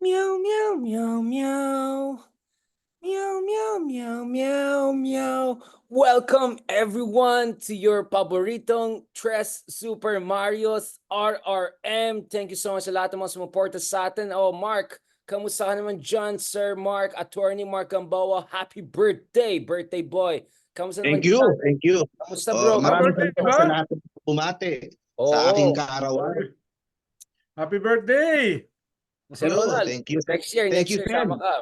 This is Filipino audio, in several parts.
Meow, meow, meow, meow. Meow, meow, meow, meow, meow. Welcome everyone to your paboritong Tres Super Marios RRM. Thank you so much sa lahat ng mga sumuporta sa atin. Oh, Mark, kamusta ka naman dyan, Sir Mark? Attorney Mark Gamboa, happy birthday, birthday boy. Kamusta naman Thank you, dyan? thank you. Kamusta bro? Maraming birthday, salamat ba? sa lahat ng bumate sa aking Oo. kaarawan. Happy birthday! Sir Ronald, Thank you. next year Thank you, sama Sen. ka.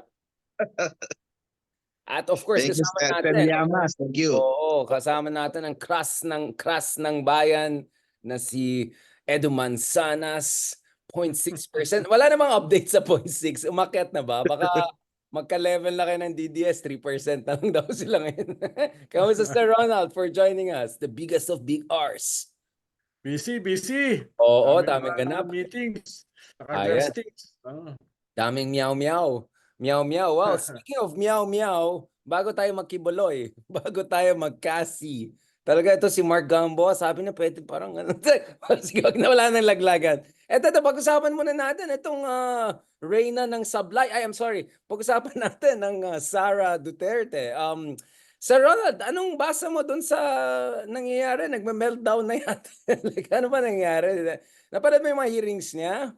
At of course, Thank you, kasama Sen natin. Llamas. Thank you. Oo, kasama natin ang crush ng bayan na si Edu Manzanas, 0.6%. Wala namang update sa 0.6. Umakyat na ba? Baka magka-level na kayo ng DDS, 3% na lang daw sila ngayon. Kamusta Sir Ronald for joining us, the biggest of big R's. Busy. Oo, daming Daming ganap. meetings. Ayan. Naka-guestings. Daming meow-meow. Meow-meow. Wow, speaking of meow-meow, bago tayo magkibuloy, bago tayo magkasi, talaga ito si Mark Gamboa, sabi niya pwede parang ano, sige, wag na wala nang laglagan. Eto, pag-usapan muna natin itong Reyna ng Sablay. Ay, I'm sorry. Pag-usapan natin ng Sara Duterte. Sir Ronald, anong basa mo dun sa nangyayari? Nagme-meltdown na yata. Like, ano ba nangyayari? Napanood mo yung mga hearings niya?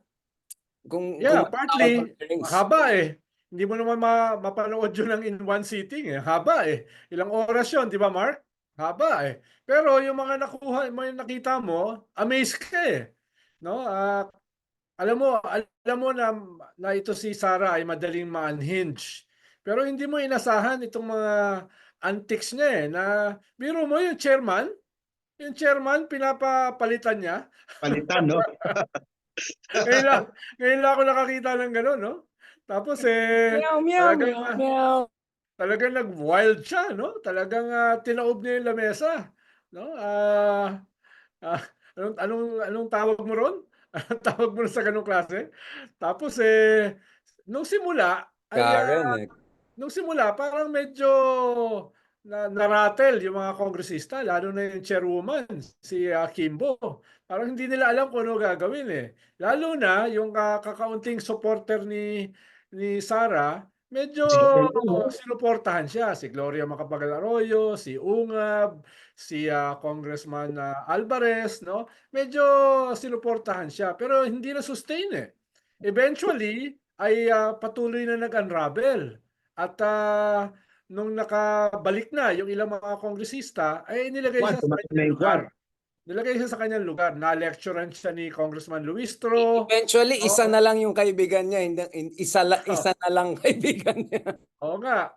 Kung Partly. hearings. Mahaba eh. Hindi mo naman mapanood yun lang in one sitting eh. Haba eh. Ilang oras yun, di ba Mark? Haba eh. Pero yung mga nakita mo, amazed ka eh. No? Alam mo na ito si Sara ay madaling ma-unhinge. Pero hindi mo inasahan itong mga antics niya eh. Na biro mo yung chairman pinapapalitan niya. Palitan, no? Ngayon lang, ngayon lang ako nakakita ng gano'n, no? Tapos Meow, meow, talagang meow, meow. talagang nag-wild siya, no? Talagang tinaob niya yung lamesa, no? Ah, anong tawag mo ron? Anong tawag mo sa ganung klase? Tapos nung simula ay Karen eh. nung simula parang medyo na-rattle yung mga kongresista, lalo na yung chairwoman, si Kimbo. Parang hindi nila alam kung ano gagawin eh. Lalo na yung kakaunting supporter ni Sara, medyo sinuportahan siya. Si Gloria Macapagal Arroyo, si Ungab, si Congressman Alvarez, no? Medyo sinuportahan siya. Pero hindi na sustain eh. Eventually, ay patuloy na nag-unravel. At nung nakabalik na yung ilang mga kongresista, ay nilagay siya sa kanyang lugar. Nilagay siya sa kanyang lugar. Na-lecturean siya ni Congressman Luistro. Eventually, isa Oo. na lang yung kaibigan niya. Isa na lang kaibigan niya. Oo nga.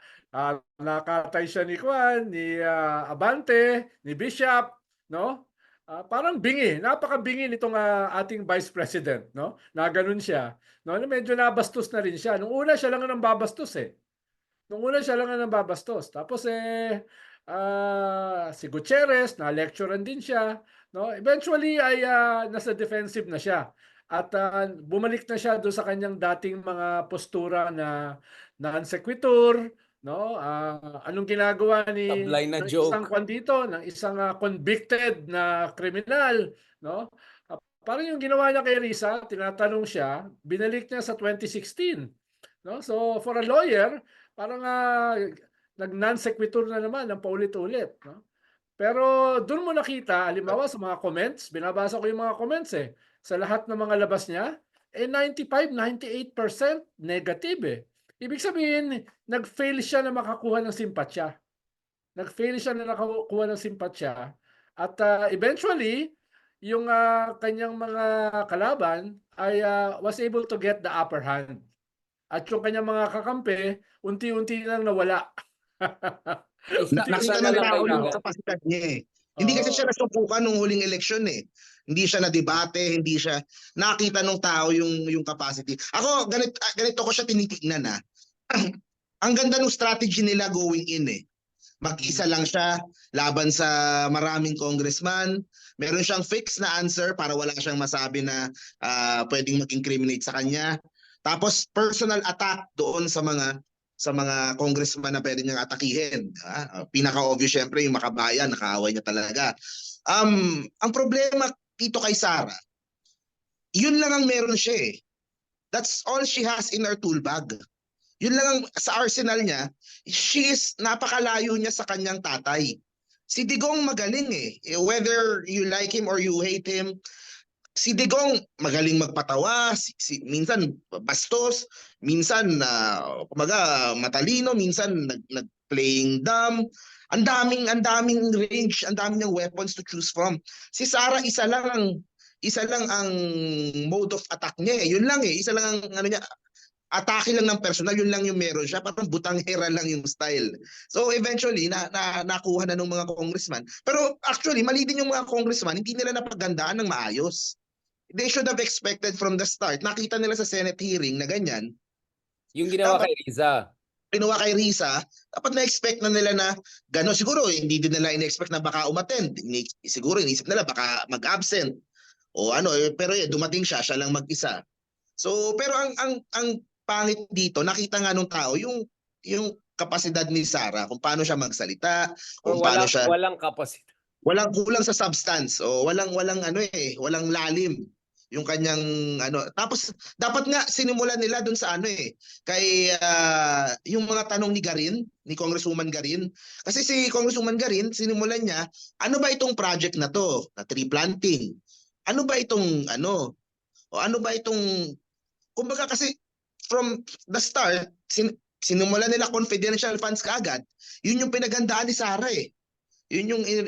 Nakatay siya ni Juan, ni Abante, ni Bishop, no? Parang bingi, napakabingi nitong ating Vice President, no? Na ganun siya. No, medyo nabastos na rin siya. Nung una siya lang ang babastos eh. Nung una siya lang ang nababastos. Tapos si Gutierrez, na-lecturean din siya. No? Eventually ay nasa defensive na siya. At bumalik na siya doon sa kanyang dating mga postura na non sequitur, no? Anong ginagawa Tablay na ng isang joke. ng isang convicted na kriminal, no? Parang yung ginawa niya kay Risa, tinatanong siya, binalik niya sa 2016. No? So for a lawyer, parang nag-non sequitur na naman ng paulit-ulit. No? Pero doon mo nakita, halimbawa sa mga comments, binabasa ko yung mga comments eh, sa lahat ng mga labas niya, 95-98% negative eh. Ibig sabihin, nag-fail siya na makakuha ng simpatsya. Nag-fail siya na nakakuha ng simpatsya. At eventually, yung kanyang mga kalaban ay was able to get the upper hand. At yung kanyang mga kakampi, unti-unti lang nawala. Nakita na ng lang tao yung kaibigan. kapasidad niya eh. Hindi kasi Oo. siya nasubukan nung huling eleksyon eh. Hindi siya na-debate, hindi siya nakita ng tao yung capacity. Ako, ganito ko siya tinitignan ah. Ang ganda ng strategy nila going in eh. Mag-isa lang siya laban sa maraming congressman. Meron siyang fixed na answer para wala siyang masabi na pwedeng mag-incriminate sa kanya. Tapos personal attack doon sa mga congressman na pwede niyang atakihin. Pinaka-obvious syempre yung makabayan, nakaaway niya talaga. Ang problema dito kay Sara, yun lang ang meron siya eh. That's all she has in her tool bag. Yun lang ang sa arsenal niya. She is napakalayo niya sa kanyang tatay. Si Digong magaling whether you like him or you hate him, si Digong magaling magpatawa, minsan bastos, minsan kumaga matalino, minsan nag-playing dumb. Ang daming range, ang daming niyang weapons to choose from. Si Sara isa lang ang mode of attack niya Yun lang isa lang ang ano niya, atake lang ng personal, yun lang yung meron siya, parang butanghera lang yung style. So eventually, nakuha na ng mga congressman. Pero actually, mali din yung mga congressman, hindi nila napagandaan ng maayos. They should have expected from the start, nakita nila sa Senate hearing na ganyan. Yung ginawa kay Riza. Ginawa kay Risa, dapat na-expect na nila na gano'n. Siguro, hindi din nila in-expect na baka umattend. Siguro, inisip nila baka mag-absent. O ano, pero dumating siya lang mag-isa. So, pero ang pangit dito, nakita nga nung tao yung kapasidad ni Sara, kung paano siya magsalita, kung paano siya Walang kapasidad. walang kulang sa substance o walang walang lalim yung kanyang tapos dapat nga sinimulan nila dun sa kay yung mga tanong ni Congresswoman Garin, kasi si Congresswoman Garin sinimulan niya, ano ba itong project na to, na tree planting, ano ba itong kumbaga, kasi from the start sinumulan nila confidential funds kaagad. Yun yung pinagandaan ni Sara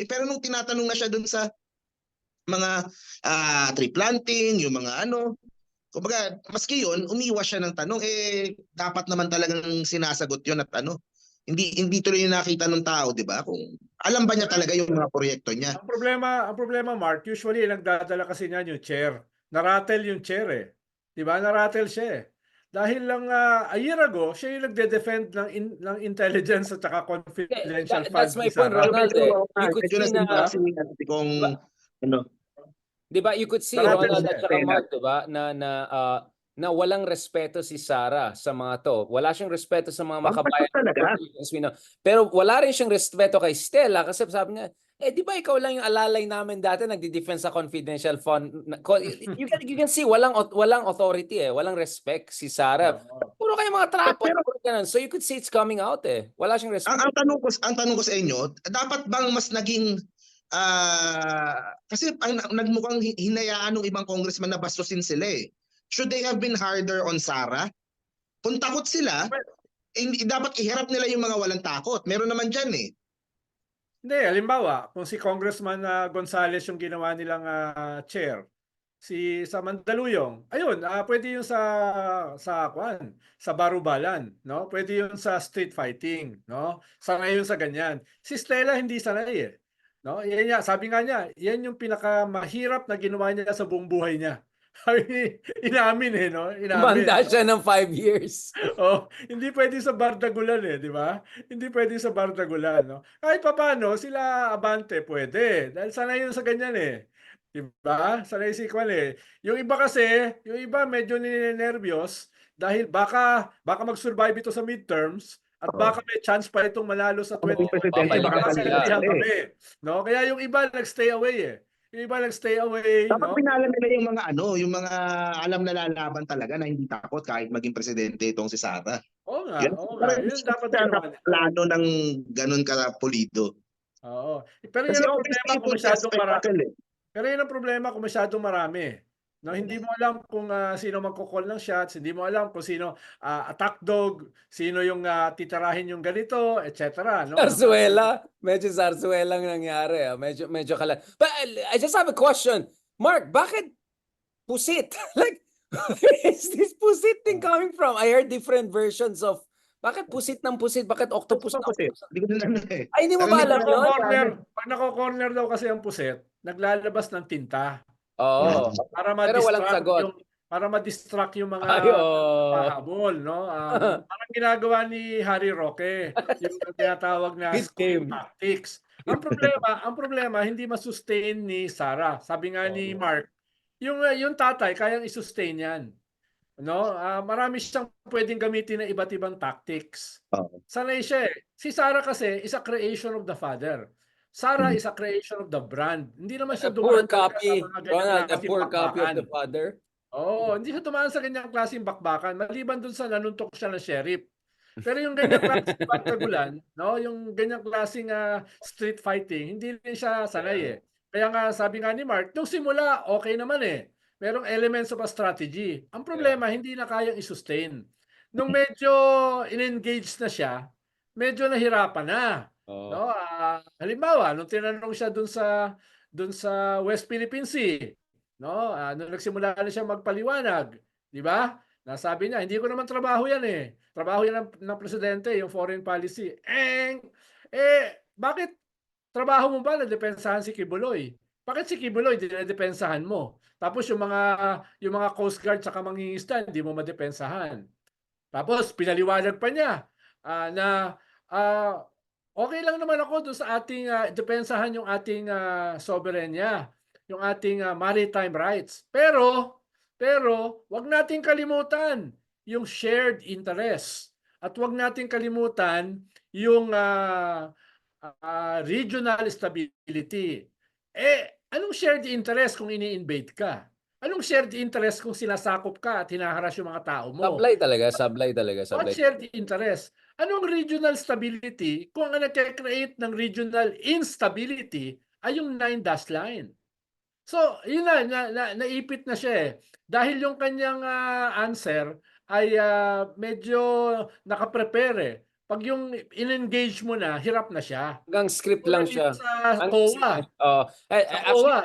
pero nung tinatanong na siya dun sa mga tree planting, yung mga kumbaga, maski yun, umiwas siya ng tanong, dapat naman talagang sinasagot yun at hindi tuloy yung nakita ng tao, di ba? Kung alam ba niya talaga yung mga proyekto niya. Ang problema, Mark, usually nagdadala kasi niyan yung chair. Narattle yung chair Di ba? Narattle siya Dahil lang a year ago, siya yung nagde-defend ng intelligence at saka confidential That's funds my ni point, Sara. Ronald. You could see na, Kung di ba, you could see, Narattle Ronald siya. at saka Mark, di ba, na walang respeto si Sara sa mga to. Wala siyang respeto sa mga makabayan. talaga. Pero wala rin siyang respeto kay Stella kasi sabi niya, di ba ikaw lang yung alalay namin dati nagdi-defense sa confidential fund. You can see walang authority walang respect si Sara. Puro kayo mga trapo. So you could see it's coming out Wala siyang respect. Ang tanong ko sa inyo, dapat bang mas naging kasi ang nagmukhang hinayaan ng ibang congressman na bastusin sila Should they have been harder on Sara? Kung takot sila, dapat iharap nila yung mga walang takot. Meron naman dyan Hindi, halimbawa, kung si Congressman Gonzales yung ginawa nilang chair, sa Mandaluyong, ayun, pwede yun sa barubalan, no? Pwede yun sa street fighting, no? Sanay yun sa ganyan. Si Stella hindi sanay no? Yan sabi nga niya, yan yung pinakamahirap na ginawa niya sa buong buhay niya. Inamin no? Inamin. Manda siya ng 5 years. Hindi pwede sa Bardagulan di ba? Hindi pwede sa Bardagulan, no? Kahit papaano, sila Abante pwede. Dahil sanay yun sa ganyan Di ba? Sanay si Kwan Yung iba kasi, yung iba medyo ninenervyos dahil baka mag-survive ito sa midterms at baka may chance pa itong manalo sa 2020. No? Kaya yung iba nag-stay away Yung iba nag-stay away. Dapat pinalam nila yung mga alam na lalaban talaga na hindi takot kahit maging presidente itong si Sara. Oo nga. Yun dapat plano ng ganun ka pulido. Oo. Pero yun ang problema kung masyadong marami. Pero yun ang problema kung masyadong marami. No, hindi mo alam kung sino magko-call ng shots, hindi mo alam kung sino attack dog, sino yung titirahin yung ganito, etc. No? Zarzuela. Medyo Zarzuela ang nangyari. Medyo kala. But I just have a question. Mark, bakit pusit? Like, where is this pusit thing coming from? I heard different versions of bakit pusit ng pusit? Bakit octopus ng octopus? Hindi ko na Ay, hindi mo ba alam yun? Pag nako-corner daw kasi ang pusit, naglalabas ng tinta. Oo. Pero walang sagot. Para ma-distract yung mga pahabol, no? Parang ginagawa ni Harry Roque, yung tinatawag na school tactics. Ang problema hindi ma-sustain ni Sara. Sabi nga ni Mark, yung tatay kayang i-sustain yan. No? Marami siyang pwedeng gamitin ng iba't ibang tactics. Sanay siya Si Sara kasi is a creation of the father. Sara is a creation of the brand. Hindi naman siya a poor copy. Ronald, a poor copy of the father. Oo, hindi siya dumaan sa ganyang klaseng bakbakan maliban dun sa nanuntok siya ng sheriff. Pero yung ganyang klaseng bardagulan, no, yung ganyang klaseng street fighting, hindi rin siya sanay eh. Kaya nga sabi nga ni Mark, nung simula okay naman eh. Merong elements of a strategy. Ang problema, hindi na kayang i-sustain. Nung medyo in-engage na siya, medyo nahirapan na. Oo. No? Halimbawa, nung tinanong siya dun sa West Philippine Sea, no? Nung nagsimula na siya magpaliwanag, 'di ba? Nasabi niya, hindi ko naman trabaho 'yan eh. Trabaho 'yan ng presidente, yung foreign policy. Bakit trabaho mo ba na depensahan si Kibuloy? Bakit si Kibuloy dinedepensahan mo? Tapos yung mga Coast Guard sa mangingisda hindi mo madepensahan. Tapos pinaliwanag pa niya na okay lang naman ako doon sa ating depensahan yung ating soberenya, yung ating maritime rights. Pero wag nating kalimutan yung shared interest at wag nating kalimutan yung regional stability. Anong shared interest kung ini-invade ka? Anong shared interest kung sinasakop ka at hinaharas yung mga tao mo? Sablay talaga, What sablay. shared interest? Anong regional stability kung ang nagke-create ng regional instability ay yung 9-dash line? So, yun naipit na siya eh. Dahil yung kanyang answer ay medyo nakaprepare eh. Pag yung in-engage mo na, hirap na siya. Hanggang script Tulad lang dito siya. sa Ang COA. actually,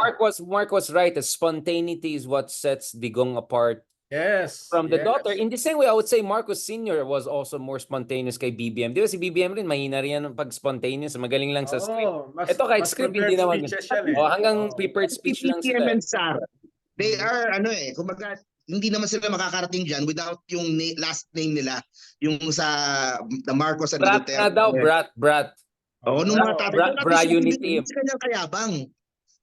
Mark was right. Spontaneity is what sets Digong apart Yes, from the daughter. yes. In the same way, I would say Marcos Sr. was also more spontaneous kay BBM. Di ba si BBM rin, mahina rin yan pag spontaneous. Magaling lang sa script. Oo, Ito kahit mas script, prepared hindi naman. speeches yan eh. Hanggang Oo. prepared Si speech lang PPM sila. and Sara, they are kumbaga hindi naman sila makakarating diyan without yung last name nila, yung sa the Marcos and Brat Duterte. na daw, brat. Oo, nung mga tatay, at least Unity. hindi kanyang kayabang.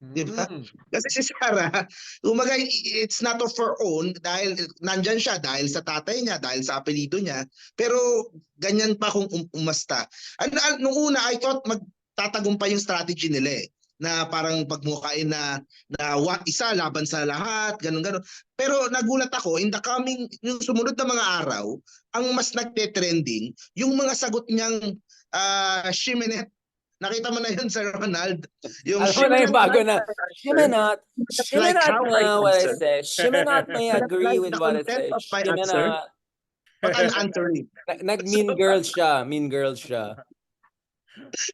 Di ba? Mm. Kasi si Sara, kumbaga it's not of her own dahil nandyan siya dahil sa tatay niya, dahil sa apelido niya, pero ganyan pa kung umasta. Nung una, I thought magtatagumpay yung strategy nila eh, na parang pagmukain na isa laban sa lahat, ganun. Pero nagulat ako, in the coming, yung sumunod na mga araw, ang mas nagte-trending, yung mga sagot niyang Shimenet. Nakita mo na yun, Sir Ronald. Yung Alam mo na yung bago na, she may not like how I know what I answer. say. She may not may agree with what I say. The content of my She may answer. not. But I'm answering. Nag-mean girl siya. Mean girl siya.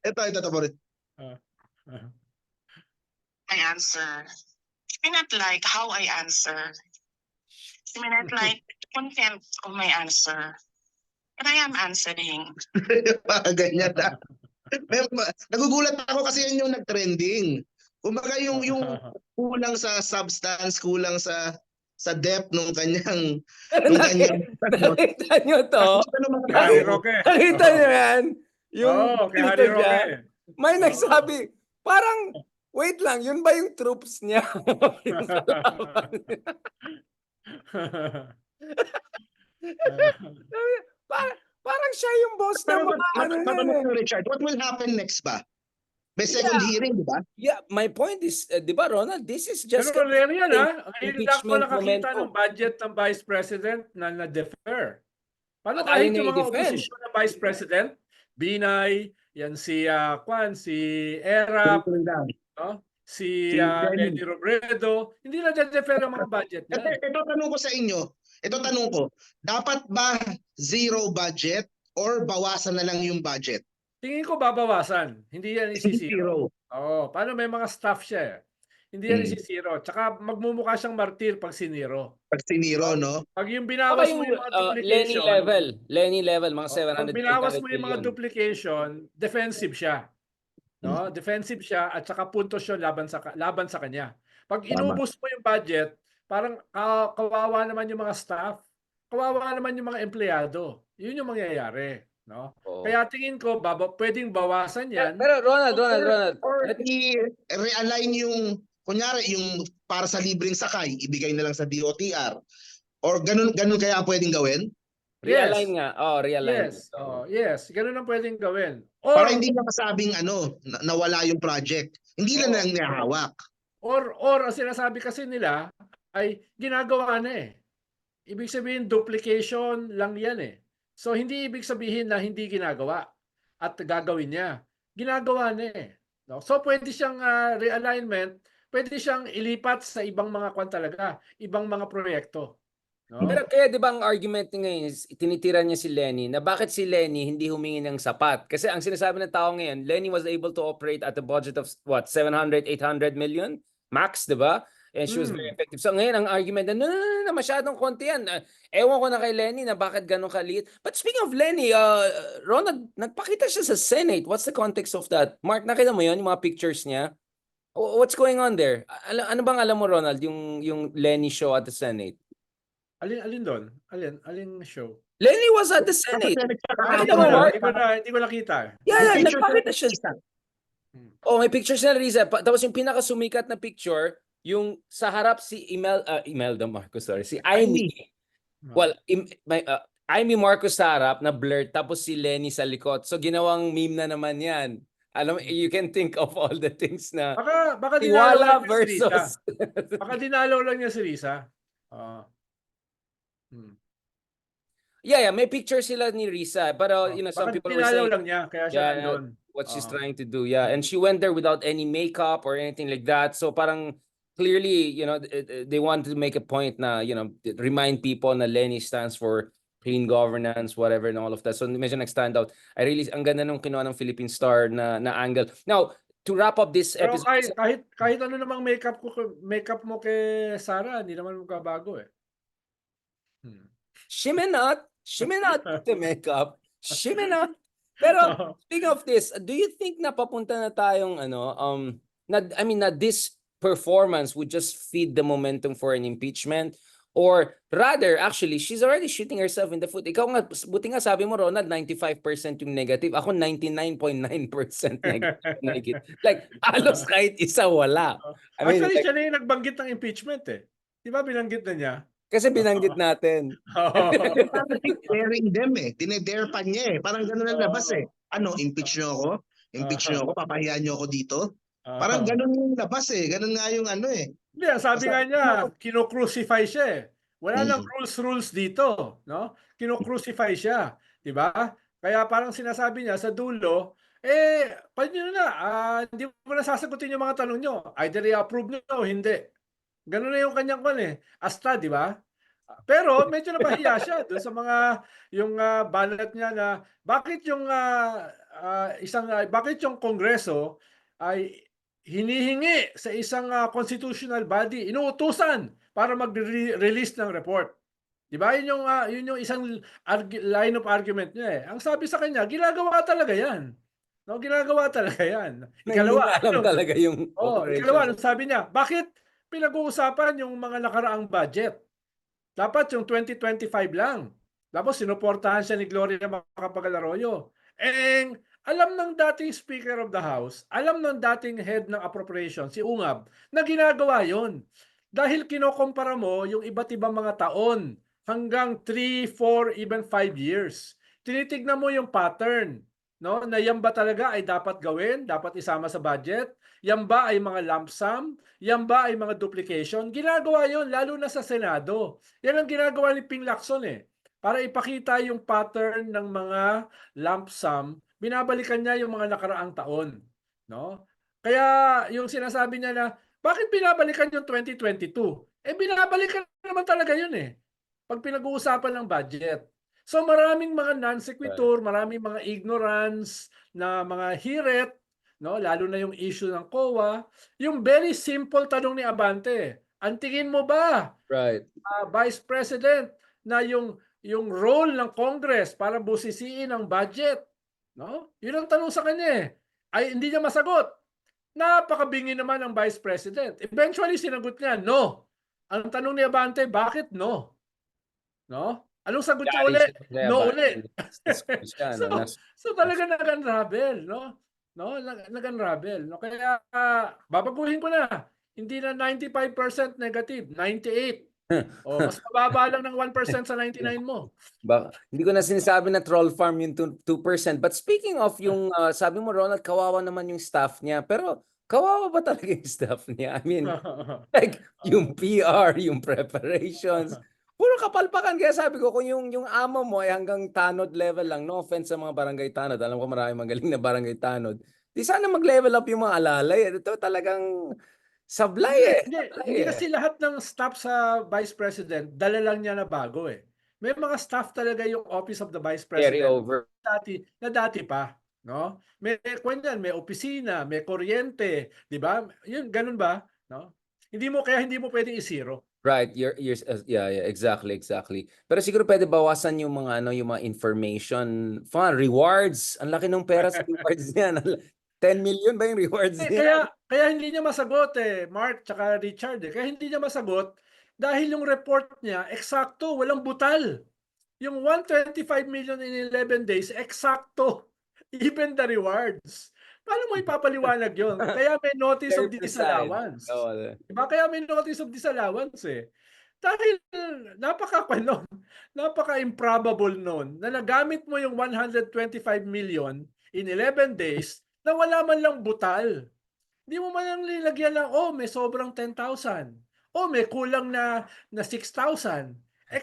Ito po rin. I answer. She may not like how I answer. She may not like content of my answer. But I am answering. Mga ganyan na. Nagugulat ako kasi yun yung nag-trending. Kumbaga yung kulang sa substance, kulang sa depth nung kanyang Nakita nyo to? Harry Roque. Nakita nyo yan? Oo, kay Harry Roque. May nagsabi, parang, wait lang, yun ba yung troops niya? Parang siya yung boss ng mga ano yan. Richard, what will happen next ba? May second hearing, di ba? Yeah, my point is, di ba Ronald, this is just Pero rare yan ha. Ngayon lang ko impeachment nakakita momentum. ng budget ng Vice President na na-defer. Paano At ayaw kahit yung niya mga i-defend. oposisyon na Vice President, Binay, yan si si Erap, no? si Lenny Robredo, hindi na de-defer ang mga budget niya. Ito tanong ko sa inyo. Dapat ba zero budget or bawasan na lang yung budget? Tingin ko babawasan. Hindi yan isisiro. Oo, paano may mga staff siya eh. Hindi yan isisiro. Tsaka magmumukha siyang martir pag siniro. Pag siniro, no? Pag yung binawas mo yung mga duplication. Lenny level, mga Pag 700 binawas mo yung mga billion. duplication, defensive siya. No? Defensive siya at saka puntos yun laban sa kanya. Pag inubos mo yung budget, parang kawawa naman yung mga staff. Kawawa naman yung mga empleyado. Yun yung mangyayari. No? Oo. Kaya tingin ko, pwedeng bawasan yan. Pero Ronald. Or i-realign yung, kunyari, yung para sa libreng sakay, ibigay na lang sa DOTR. Or ganun kaya pwedeng gawin? Realign nga. Realign. Yes. Yes. Ganun ang pwedeng gawin. Or, Para hindi na masabing nawala yung project. Hindi na lang nahawak. or ang sinasabi kasi nila, ay ginagawa na eh. Ibig sabihin duplication lang yan eh. So hindi ibig sabihin na hindi ginagawa at gagawin niya. Ginagawa na eh. No? So pwede siyang realignment, pwede siyang ilipat sa ibang mga kwan talaga, ibang mga proyekto. No? Pero kaya 'di ba ang argument niya ngayon is tinitira niya si Lenny na bakit si Lenny hindi humingi ng sapat? Kasi ang sinasabi ng tao ngayon, Lenny was able to operate at a budget of what 700, 800 million max, 'di ba? And she was very effective. So ngayon ang argument na no, no, no, no, masyadong konti yan. Ewan ko na kay Lenny na bakit ganun kaliit. But speaking of Lenny, Ronald, nagpakita siya sa Senate. What's the context of that? Mark, nakita mo yun, yung mga pictures niya? What's going on there? Ano bang alam mo, Ronald, yung Lenny show at the Senate? Alin doon? Alin show? Lenny was at the Senate. Hindi ko nakita. Yeah, May picture nagpakita siya. siya. Oh, may pictures na Riza. Tapos yung pinakasumikat na picture, yung sa harap si Imelda Marcos, sorry. Si Amy. Well, Amy Marcos sa harap na blurred, tapos si Lenny sa likod. So ginawang meme na naman yan. Alam mo, you can think of all the things na Baka Tiwala dinalaw lang niya si Risa. versus Baka dinalaw lang niya si Risa. Yeah, may picture sila ni Risa. But some Baka people were dinalaw saying lang niya, kaya siya nandun. what she's trying to do. Yeah, and she went there without any makeup or anything like that. So parang clearly, they want to make a point na, remind people na Lenny stands for clean governance, whatever, and all of that. So medyo nag-stand out. Ang ganda nung kinuha ng Philippine Star na angle. Now, to wrap up this Pero episode. kahit ano namang makeup mo kay Sarah, hindi naman magbabago eh. She may not put the makeup. She may not. Pero speaking of this, do you think napapunta na tayong na this performance would just feed the momentum for an impeachment? Or rather, actually, she's already shooting herself in the foot. Ikaw nga, buti nga sabi mo, Ronald, 95% yung negative. Ako, 99.9% negative. Like, halos kahit isa wala. Actually, siya na yung nagbanggit ng impeachment eh. Di ba binanggit na niya? Kasi binanggit natin. Daring them eh. Dinedare pa niya eh. Parang gano'n ang labas eh. Ano, impeach nyo ako? Impeach nyo ako? Papahiyaan nyo ako dito? Parang gano'n yung labas eh. Gano'n nga yung ano eh. Hindi, sabi nga niya, kino-crucify siya eh. Wala nang rules dito, no? Kino-crucify siya, 'di ba? Kaya parang sinasabi niya sa dulo, paano nyo na, hindi mo na sasagutin yung mga tanong nyo. Either i-approve nyo o hindi. Ganun na yung kanyang asta, 'di ba? Pero medyo napahiya siya doon sa mga yung banat niya na bakit yung bakit yung Kongreso ay hinihingi sa isang constitutional body, inuutusan para mag-release ng report. 'Di ba? Yun yung isang line of argument niya eh. Ang sabi sa kanya, ginagawa talaga 'yan. No, ginagawa talaga 'yan. Ikalawa, alam talaga yung ikalawa, sabi niya, bakit pinag-uusapan yung mga nakaraang budget? Dapat yung 2025 lang. Tapos sinuportahan siya ni Gloria Macapagal-Arroyo. Alam ng dating Speaker of the House, alam ng dating head ng appropriation, si Ungab, na ginagawa yon. Dahil kinokompara mo yung iba't ibang mga taon hanggang 3, 4, even 5 years. Tinitignan mo yung pattern, no? Na yan ba talaga ay dapat gawin, dapat isama sa budget? Yan ba ay mga lump sum? Yan ba ay mga duplication? Ginagawa yon lalo na sa Senado. Yan ang ginagawa ni Ping Lacson eh. Para ipakita yung pattern ng mga lump sum, binabalikan niya yung mga nakaraang taon, no? Kaya yung sinasabi niya na bakit binabalikan yung 2022? Binabalikan naman talaga yun eh. Pag pinag-uusapan ng budget. So maraming mga non sequitur, maraming mga ignorance na mga hiret, no? Lalo na yung issue ng COA. Yung very simple tanong ni Abante, ang tingin mo ba, Vice President, na yung role ng Congress para busisiin ang budget, no? Yun ang tanong sa kanya eh. Ay hindi niya masagot. Napakabingi naman ang Vice President. Eventually sinagot niya, no. Ang tanong ni Abante, bakit no? No? Anong sagot niya ulit? No ulit. So talaga nag-unravel, no? No, nag-unravel. No? Kaya babaguhin ko na. Hindi na 95% negative, 98. Mas mababa lang ng 1% sa 99 mo. Hindi ko na sinasabi na troll farm yung 2%. But speaking of yung, sabi mo Ronald, kawawa naman yung staff niya. Pero Kawawa ba talaga yung staff niya? I mean, like, yung PR, yung preparations, puro kapalpakan. Kaya sabi ko, kung yung amo mo ay hanggang tanod level lang, no offense sa mga barangay tanod, alam ko marami magaling na barangay tanod, di sana mag-level up yung mga alalay. Ito talagang sablay eh. Sablay Hindi eh. kasi lahat ng staff sa Vice President, dala lang niya na bago eh. May mga staff talaga yung Office of the Vice Carry President over. dati pa, no? May kwenyan, may opisina, may kuryente, 'di ba? Yun ganun ba, no? Hindi mo pwedeng i-zero. Right, yeah, exactly. Pero siguro pwede bawasan yung mga yung mga information, rewards. Ang laki ng pera sa rewards niyan. 10 million ba yung rewards niya? Kaya hindi niya masagot Mark tsaka Richard Kaya hindi niya masagot dahil yung report niya eksakto, walang butal. Yung 125 million in 11 days, eksakto. Even the rewards. Paano mo ipapaliwanag yun? Kaya may notice of Very precise. disallowance. Oo. Diba? Kaya may notice of disallowance Dahil napaka-improbable nun na nagamit mo yung 125 million in 11 days na wala man lang butal. Hindi mo man lang nilagyan lang, may sobrang 10,000. May kulang na 6,000.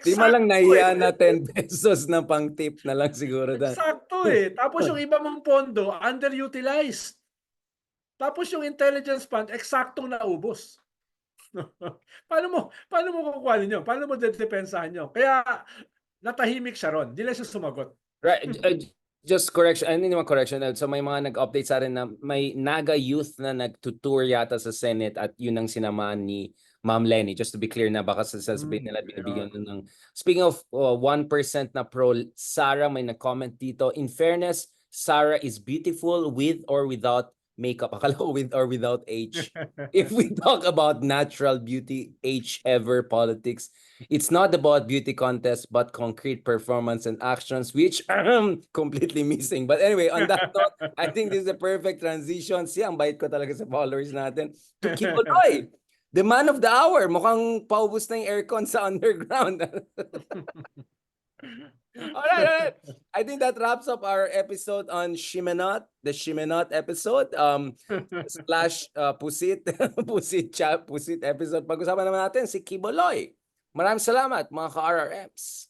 Di man lang Eksakto nahiya na 10 pesos na pang tip na lang siguro. Eksakto Tapos yung iba mong pondo, underutilized. Tapos yung intelligence fund, eksaktong naubos. Paano mo kukuhanin yun? Paano mo dedepensahan yun? Kaya natahimik siya ron. Di lang siya sumagot. Right, just correction, hindi naman correction. So may mga nag-update sa akin na may Naga youth na nag-tour yata sa Senate at yun ang sinamaan ni Ma'am Lenny. Just to be clear na baka sasabihin nila binibigyan ng... Speaking of 1% na pro Sarah, may nag-comment dito. In fairness, Sarah is beautiful with or without makeup. Akala ko with or without H. If we talk about natural beauty, H ever politics, it's not about beauty contest, but concrete performance and actions, which completely missing. But anyway, on that note, I think this is the perfect transition. Siya, ang bait ko talaga sa followers natin. To Kibuloy, the man of the hour. Mukhang paubos na yung aircon sa underground. All right. I think that wraps up our episode on Shimenot, the Shimenot episode. Slash Pusit, Pusit episode. Pag-usapan naman natin si Kibuloy. Maraming salamat mga ka-RRMs.